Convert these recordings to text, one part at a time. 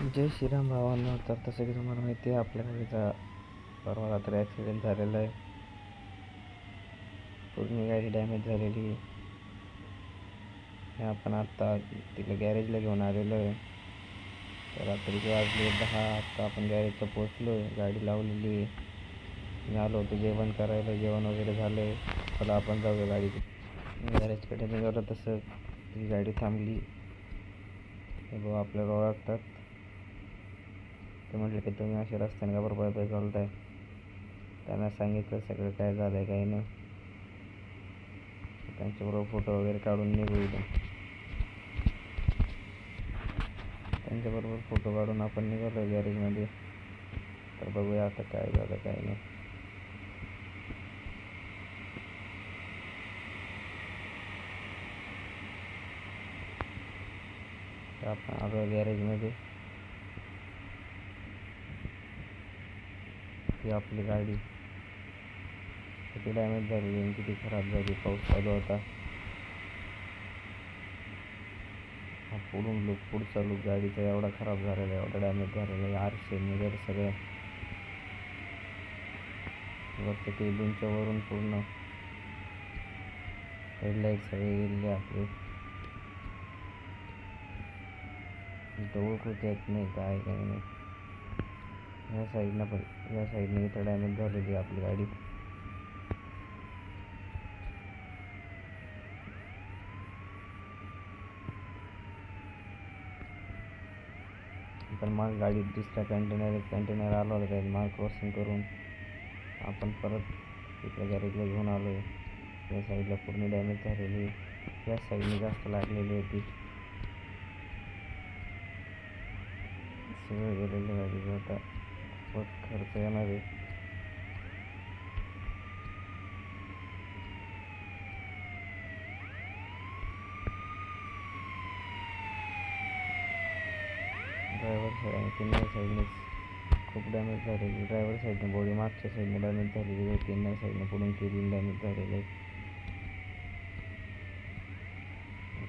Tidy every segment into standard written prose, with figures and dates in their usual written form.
जय श्रीराम भावांनो. तर तसं की तुम्हाला माहिती आहे आपल्या गाडीचा परवा रात्री ॲक्सिडेंट झालेला आहे. पूर्ण गाडी डॅमेज झालेली आहे. आपण आत्ता तिला गॅरेजला घेऊन आलेलो आहे. तर रात्रीचे वाजले 10. आत्ता आपण गॅरेजला पोचलो आहे. गाडी लावलेली आहे. मी आलो होतो जेवण करायला. जेवण वगैरे झालं आहे. चला आपण जाऊया गाडी गॅरेजकडे निघालो. तसं ती गाडी थांबली. हे भाऊ आपल्याला ओळखतात. ते म्हटले की तुम्ही अशा रस्त्याने का बरोबर पाय चालताय. त्यांना सांगितलं सगळं काय झालं आहे काही नाही. त्यांच्याबरोबर फोटो वगैरे काढून निघू इथं. त्यांच्याबरोबर फोटो काढून आपण निघालो गॅरेजमध्ये. तर बघूया आता काय झालं काय नाही. तर आपण आलो गॅरेजमध्ये. ही आपली गाडी किती डॅमेज झालेली आणि किती खराब झाली. पाऊस चालू होता. हा पुढचा लूक गाडीचा एवढा खराब झालेला, एवढा डॅमेज झालेला आहे. आरसे मिरर सगळं फक्त केबिनच्या वरून पूर्ण हेडलाईट सगळे गेलेले आपले. ओळखूच येत नाही काय काही नाही. ह्या साईडनं इथं डॅमेज झालेली आपली गाडी. पण माग गाडीत दुसरा कंटेनर आला होता. त्यात माल क्रॉसिंग करून आपण परत इकडे गॅरेजला घेऊन आलो आहे. या साईडला पूर्ण डॅमेज झालेली. या साईडने जास्त लागलेली होती. सगळं गेलेलं गाडीचं. आता खूप खर्च येणार आहे. ड्रायव्हर साईड आणि तिन्ही साईडनेच खूप डॅमेज झालेली. ड्रायव्हर साईडने बॉडी मागच्या साईडने डॅमेज झालेली आहे. तिन्ही साईडने पुढून केबिन डॅमेज झालेलं आहे.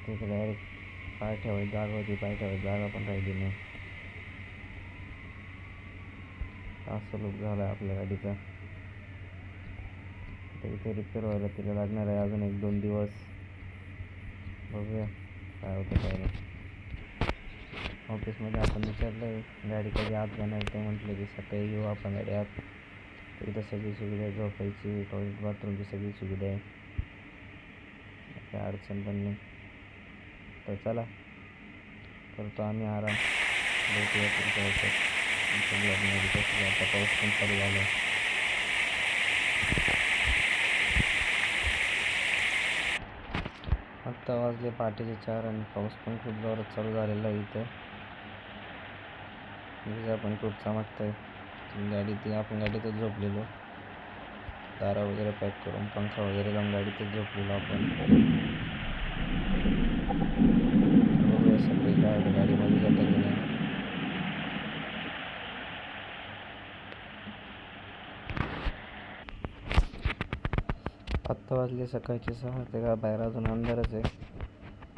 तिथे डायरेक्ट पाय ठेवायची जागा होती, पाय ठेवायची जागा पण राहिली नाही. असा लूक झाला आपल्या गाडीचा. तर इथे रिपेअर व्हायला तिला लागणार आहे अजून 1-2 दिवस. बघूया काय होतं काय नाही. ऑफिसमध्ये आपण विचारलं गाडी कधी आत जाणार. ते म्हटलं की सकाळी घेऊ आपण गाडी आत. तर इथं सगळी सुविधा आहे, झोपायची, टॉयलेट बाथरूमची सगळी सुविधा आहे. काय अडचण पण नाही. तर चला करतो आम्ही आराम. भेटूया पुढच्या वर्षात ब्लॉगमध्ये. कसं आता पाऊस पण चालू झाला. आत्ता वाजले पहाटेचे 4 आणि पाऊस पण खूप जोरात चालू झालेला आहे. इथं विजा पण खूप चमकत आहे. आपण गाडीतच झोपलेलो. दारा वगैरे पॅक करून पंखा वगैरे लावून गाडीतच झोपलेलो आपण. बघूया सकाळी काय होतं गाडीमध्ये जाता की नाही. आत्ता वाजले सकाळचे 6. ते बाहेर अजून अंधारच आहे.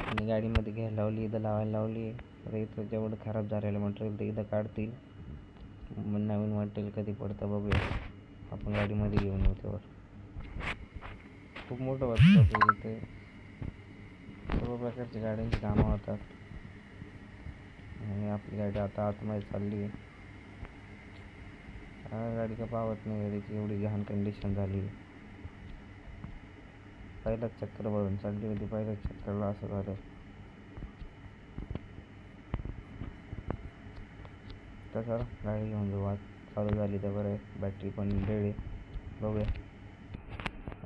आणि गाडीमध्ये घ्यायला लावली, इथं लावायला लावली. तर इथं जेवढं खराब झालेलं मटेरियल ते इथं काढतील. मग नवीन मटेरियल कधी पडतं बघूया. आपण गाडीमध्ये घेऊन येऊ. तेव्हा खूप मोठं वाटतं इथे. सर्व प्रकारच्या गाड्यांची कामं होतात. आणि आपली गाडी आता आतमध्ये चालली आहे. गाडी का पावत नाही. गाडीची एवढी घाण कंडिशन झाली. पहिलाच चक्कर भरून चालली होती. पहिल्याच चक्करला असं झालं. तसं गाडी घेऊन जाऊ. आज चालू झाली तर बरं आहे. बॅटरी पण डेड आहे. बघूया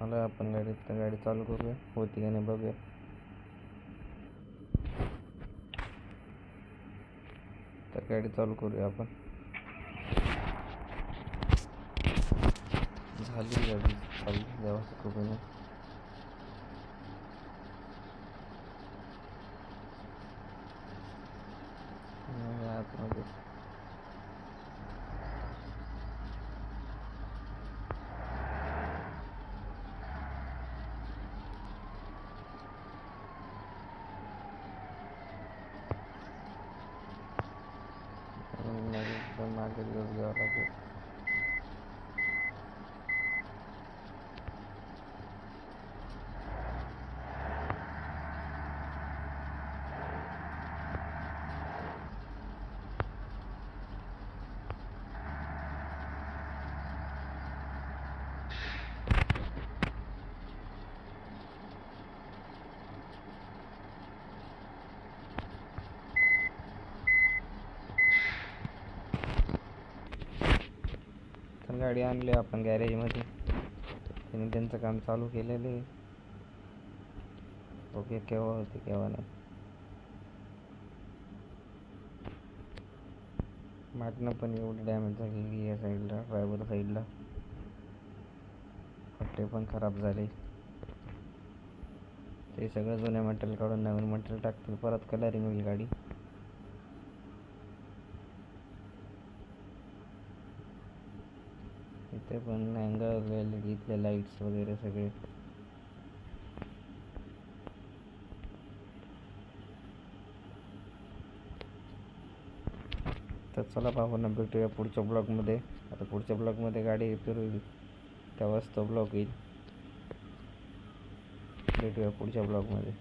आला आपण गाडीत. तर गाडी चालू करूया. होती का नाही बघूया. तर गाडी चालू करूया आपण. झाली गाडी चालू देवाच्या कृपेने. आतमध्ये मागे दिवस घ्यावा लागेल. तर गाडी आणली आपण गॅरेजमध्ये. त्यांनी त्यांचं काम चालू केलेलं आहे. ओके, केव्हा होते केव्हा नाही. मागणं पण एवढी डॅमेज झालेली या साईडला, ड्रायव्हर साईडला. पट्टे पण खराब झाले. ते सगळं जुन्या मटेरियल काढून नवीन मटेरियल टाकतील, परत कलरिंग होईल गाडी. इथे पण अँगल, LED इथले लाईट्स वगैरे सगळे. तर चला पाहून भेटूया पुढच्या ब्लॉगमध्ये. आता पुढच्या ब्लॉगमध्ये गाडी रिपेअर होईल, तेव्हाच तो ब्लॉग येईल. भेटूया पुढच्या ब्लॉगमध्ये.